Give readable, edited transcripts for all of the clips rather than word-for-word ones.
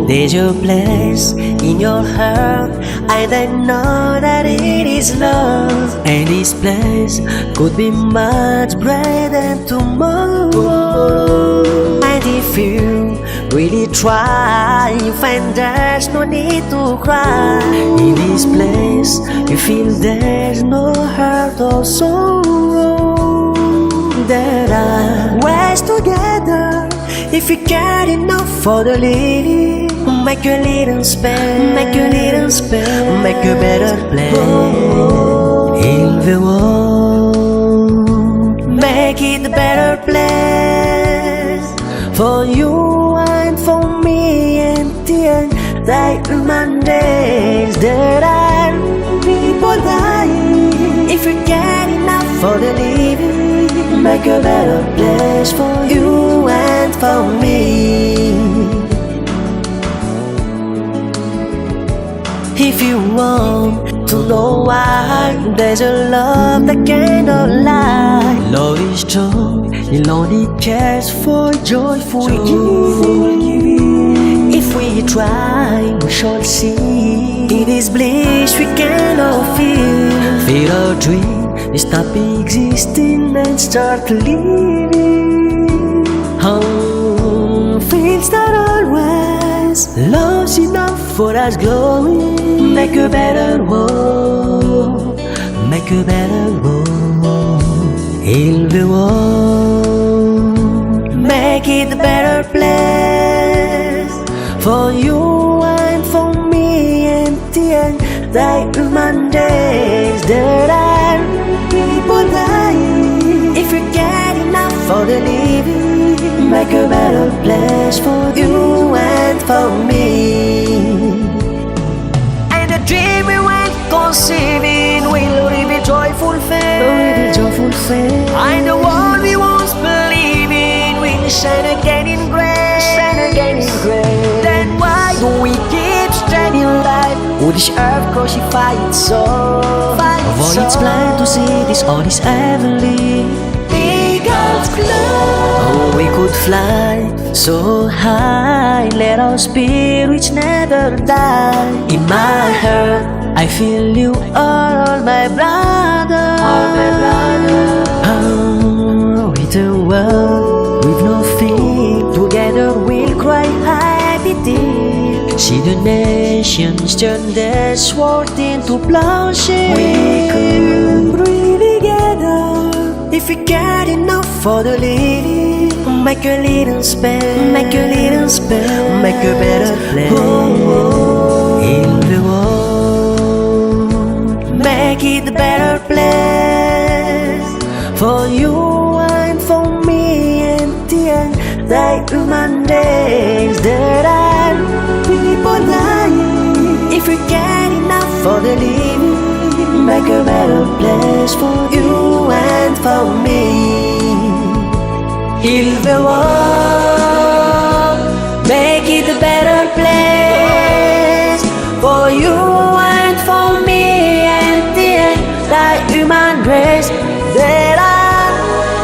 There's your place in your heart, and I know that it is love. And this place could be much brighter than tomorrow. And if you really try, you find there's no need to cry. In this place, you feel there's no hurt or sorrow. There are ways together if you care enough for the living. Make a little space, make a little space, make a better place in the world. Make it a better place for you and for me and the human days. There are people dying if you care enough for the living. Make a better place for you and for me. If you want to know why, there's a love that cannot lie. Love is strong, it only cares for joyful giving. If we try, we shall see. It is bliss we cannot feel. Feel our dream, we stop existing and start living. Feels that always love's enough for us glowing. Make a better world, make a better world in the world. Make it a better place for you and for me and the human days. There are people dying if you care enough for the living. Make a better place for you and for me. And the dream we went conceiving will live a joyful fate. And the world we once believed in will shine again in grace. Then why do we keep stranding life with this earth crucify its soul? For it's blind to see this all is heavenly. God's love. Oh, we could fly so high, let our spirits never die. In my heart, I feel you are all my brothers. Oh, with the world, with no fear, together we'll cry happy tears. See the nations turn their sword into plowshares. We could breathe together if you care enough for the living. Make a little space, make a little space, make a better place in the world. Make it a better place for you and for me and the human days. There are people dying if you care enough for the living. Make a better place for you and for me. Heal the world, make it a better place for you and for me and the human race. There are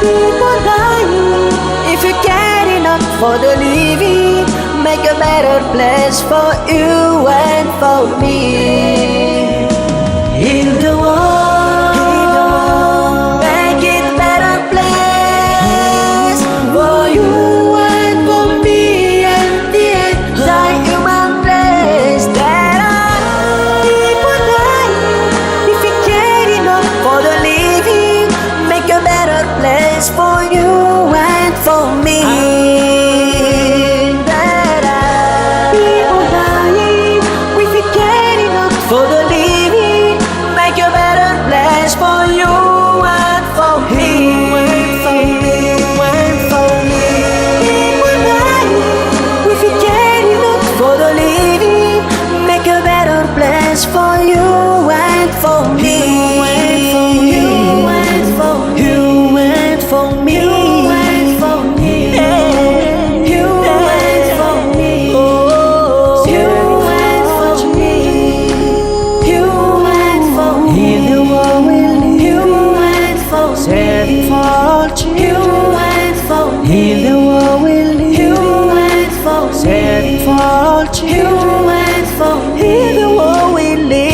people dying if you care enough for the living. Make a better place for you and for me. Heal the world, make it a better place for you and for me and the human race. There are people dying if you care enough for the living. Make a better place for you and for me. There are people dying if you care enough for the living. Make your for all children, you and for me. in the world we live.